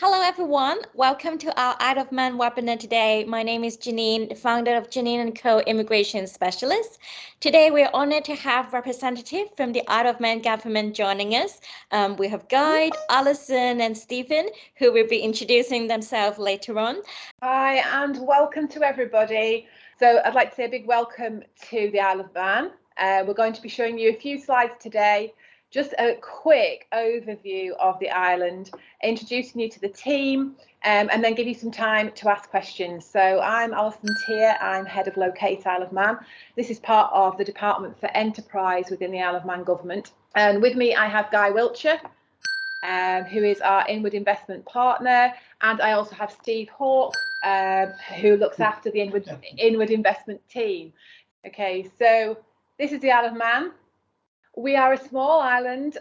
Hello everyone, welcome to our Isle of Man webinar today. My name is Janine, the founder of Janine & Co. Immigration Specialists. Today we're honored to have representatives from the Isle of Man government joining us. We have Guy, Alison and Stephen, who will be introducing themselves later on. Hi and welcome to everybody. So I'd like to say a big welcome to the Isle of Man. We're going to be showing you a few slides today. Just a quick overview of the island, introducing you to the team, and then give you some time to ask questions. So I'm Alison Tier, I'm Head of Locate Isle of Man. This is part of the Department for Enterprise within the Isle of Man government. And with me I have Guy Wiltshire, who is our Inward Investment Partner, and I also have Steve Hawke, who looks after the Inward Investment team. Okay, so this is the Isle of Man. We are a small island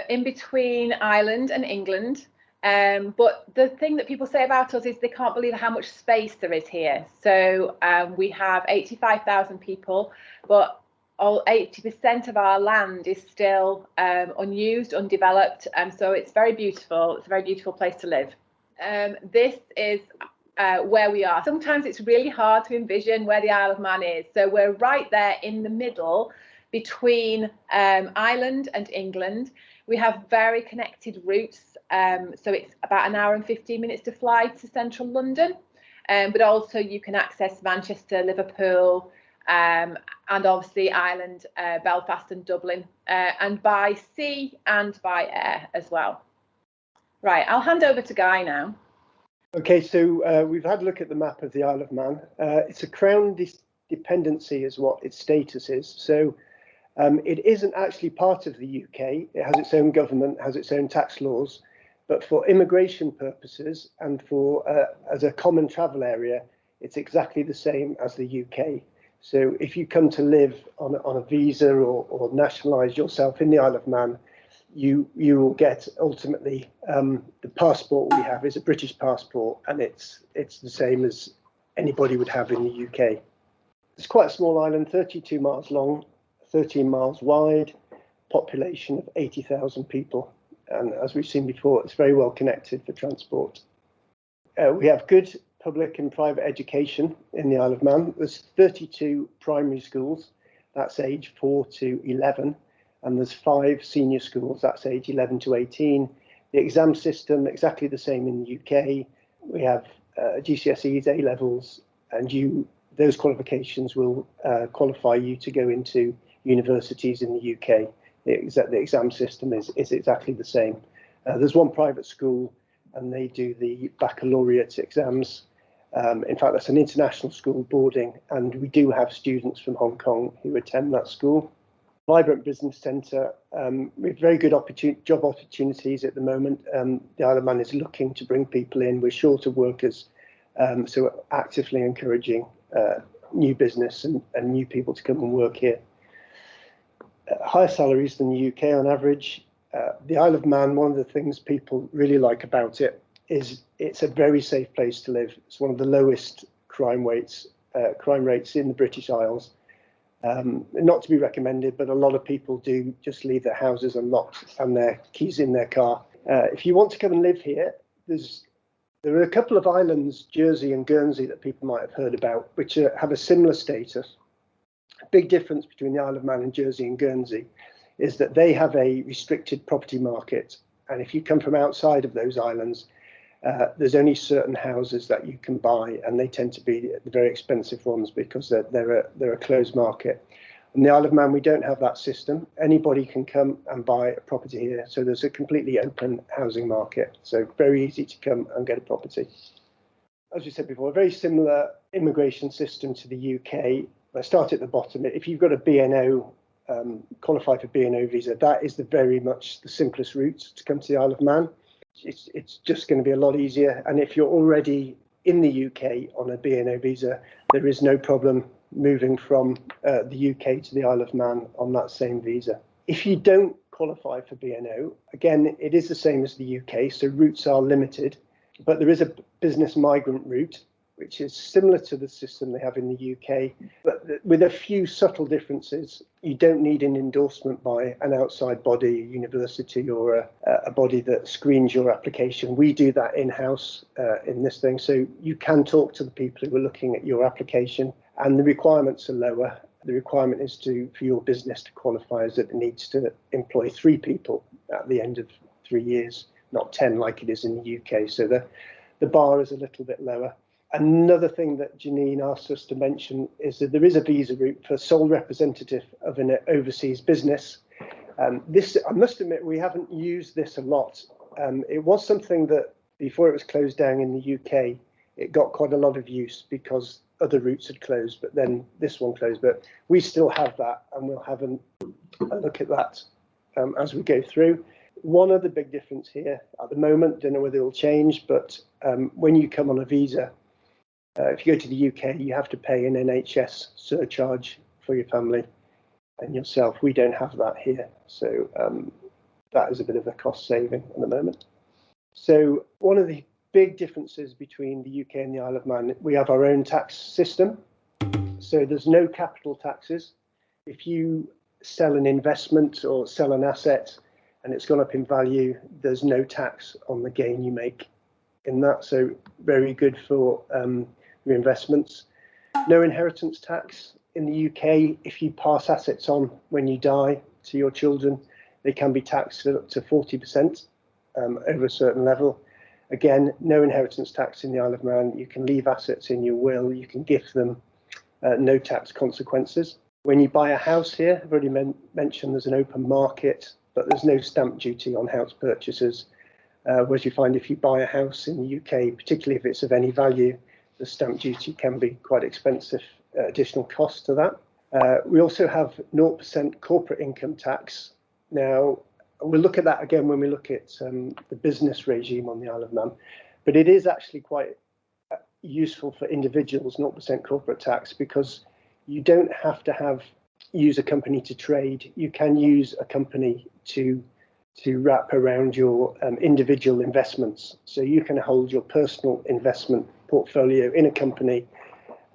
in between Ireland and England, but the thing that people say about us is they can't believe how much space there is here. So we have 85,000 people, but all 80% of our land is still unused, undeveloped, and so it's very beautiful. It's a very beautiful place to live. This is where we are. Sometimes it's really hard to envision where the Isle of Man is. So we're right there in the middle between Ireland and England. We have very connected routes, so it's about an hour and 15 minutes to fly to central London, but also you can access Manchester, Liverpool, and obviously Ireland, Belfast and Dublin, and by sea and by air as well. Right, I'll hand over to Guy now. Okay, so we've had a look at the map of the Isle of Man. It's a Crown dependency is what its status is. So it isn't actually part of the UK. It has its own government, has its own tax laws, but for immigration purposes and for as a common travel area, it's exactly the same as the UK. So if you come to live on a visa or nationalise yourself in the Isle of Man, you will get ultimately the passport we have is a British passport, and it's the same as anybody would have in the UK. It's quite a small island, 32 miles long, 13 miles wide, population of 80,000 people. And as we've seen before, it's very well connected for transport. We have good public and private education in the Isle of Man. There's 32 primary schools, that's age 4 to 11. And there's 5 senior schools, that's age 11 to 18. The exam system, exactly the same in the UK. We have GCSEs, A-levels, and those qualifications will qualify you to go into universities in the UK. The exam system is exactly the same. There's one private school and they do the baccalaureate exams. In fact, that's an international school, boarding, and we do have students from Hong Kong who attend that school. Vibrant business centre, with very good job opportunities at the moment. The Isle of Man is looking to bring people in. We're short of workers, so we're actively encouraging new business and new people to come and work here. Higher salaries than the UK on average. The Isle of Man, one of the things people really like about it is it's a very safe place to live. It's one of the lowest crime rates in the British Isles. Not to be recommended, but a lot of people do just leave their houses unlocked and their keys in their car. If you want to come and live here, there are a couple of islands, Jersey and Guernsey, that people might have heard about, which have a similar status. A big difference between the Isle of Man and Jersey and Guernsey is that they have a restricted property market. And if you come from outside of those islands, there's only certain houses that you can buy, and they tend to be the very expensive ones because they're a closed market. On the Isle of Man, we don't have that system. Anybody can come and buy a property here. So there's a completely open housing market. So very easy to come and get a property. As we said before, a very similar immigration system to the UK. I start at the bottom. If you've got a BNO, qualify for BNO visa, that is very much the simplest route to come to the Isle of Man. It's just going to be a lot easier. And if you're already in the UK on a BNO visa, there is no problem moving from the UK to the Isle of Man on that same visa. If you don't qualify for BNO, again, it is the same as the UK, so routes are limited, but there is a business migrant route, which is similar to the system they have in the UK, but with a few subtle differences. You don't need an endorsement by an outside body, a university, or a body that screens your application. We do that in-house in this thing, so you can talk to the people who are looking at your application, and the requirements are lower. The requirement is for your business to qualify is that it needs to employ 3 people at the end of 3 years, not 10 like it is in the UK. So the bar is a little bit lower. Another thing that Janine asked us to mention is that there is a visa route for sole representative of an overseas business. This, I must admit, we haven't used this a lot. It was something that before it was closed down in the UK, it got quite a lot of use because other routes had closed, but then this one closed. But we still have that, and we'll have a look at that as we go through. One other big difference here at the moment, don't know whether it will change, but when you come on a visa, if you go to the UK, you have to pay an NHS surcharge for your family and yourself. We don't have that here, so that is a bit of a cost saving at the moment. So one of the big differences between the UK and the Isle of Man, we have our own tax system, so there's no capital taxes. If you sell an investment or sell an asset and it's gone up in value, there's no tax on the gain you make in that, so very good for your investments. No inheritance tax in the UK. If you pass assets on when you die to your children, they can be taxed up to 40% over a certain level. Again, no inheritance tax in the Isle of Man. You can leave assets in your will, you can gift them, no tax consequences. When you buy a house here, I've already mentioned there's an open market, but there's no stamp duty on house purchases. Whereas you find if you buy a house in the UK, particularly if it's of any value, the stamp duty can be quite expensive, additional cost to that. We also have 0% corporate income tax. Now, we'll look at that again when we look at the business regime on the Isle of Man, but it is actually quite useful for individuals, 0% corporate tax, because you don't have to use a company to trade. You can use a company to wrap around your individual investments. So you can hold your personal investment portfolio in a company,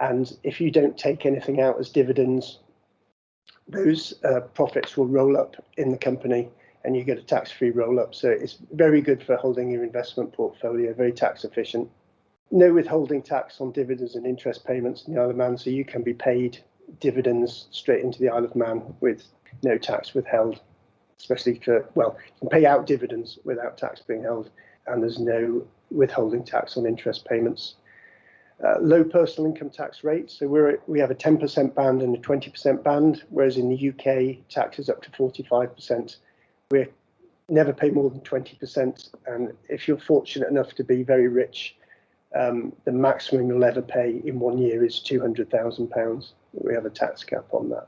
and if you don't take anything out as dividends, those profits will roll up in the company and you get a tax-free roll-up. So it's very good for holding your investment portfolio, very tax efficient. No withholding tax on dividends and interest payments in the Isle of Man, so you can be paid dividends straight into the Isle of Man with no tax withheld, especially for, well, you can pay out dividends without tax being held, and there's no withholding tax on interest payments. Low personal income tax rate, so we have a 10% band and a 20% band, whereas in the UK, tax is up to 45%. We never pay more than 20%, and if you're fortunate enough to be very rich, the maximum you'll ever pay in 1 year is £200,000. We have a tax cap on that.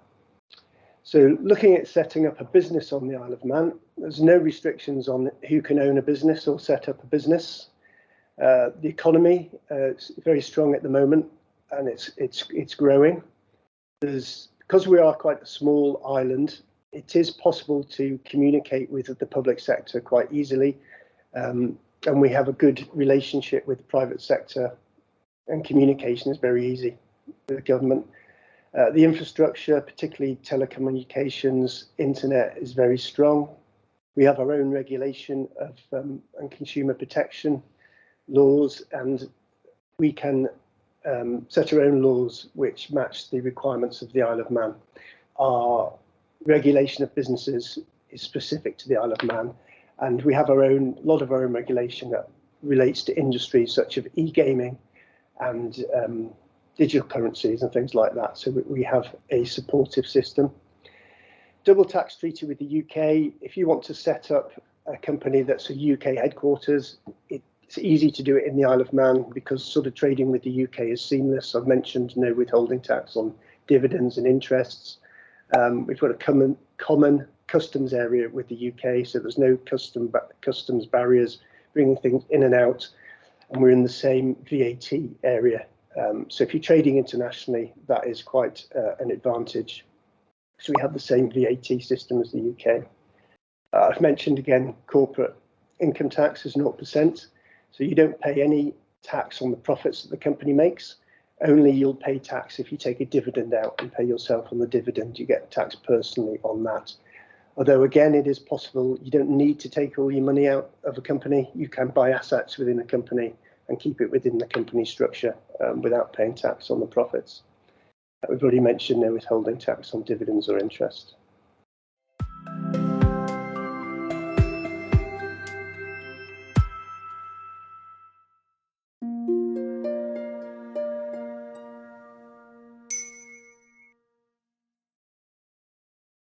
So looking at setting up a business on the Isle of Man, there's no restrictions on who can own a business or set up a business. The economy is very strong at the moment, and it's growing. Because we are quite a small island, it is possible to communicate with the public sector quite easily, and we have a good relationship with the private sector, and communication is very easy with the government. The infrastructure, particularly telecommunications, internet, is very strong. We have our own regulation of and consumer protection laws, and we can set our own laws which match the requirements of the Isle of Man. Our regulation of businesses is specific to the Isle of Man, and we have a lot of our own regulation that relates to industries such as e-gaming and digital currencies and things like that. So we have a supportive system. Double tax treaty with the UK. If you want to set up a company that's a UK headquarters, it's easy to do it in the Isle of Man because sort of trading with the UK is seamless. I've mentioned no withholding tax on dividends and interests. We've got a common customs area with the UK, so there's no customs barriers bringing things in and out, and we're in the same VAT area. So if you're trading internationally, that is quite an advantage. So we have the same VAT system as the UK. I've mentioned again, corporate income tax is 0%. So you don't pay any tax on the profits that the company makes. Only you'll pay tax if you take a dividend out and pay yourself on the dividend. You get taxed personally on that. Although, again, it is possible you don't need to take all your money out of a company. You can buy assets within a company and keep it within the company structure without paying tax on the profits. We've already mentioned no withholding tax on dividends or interest.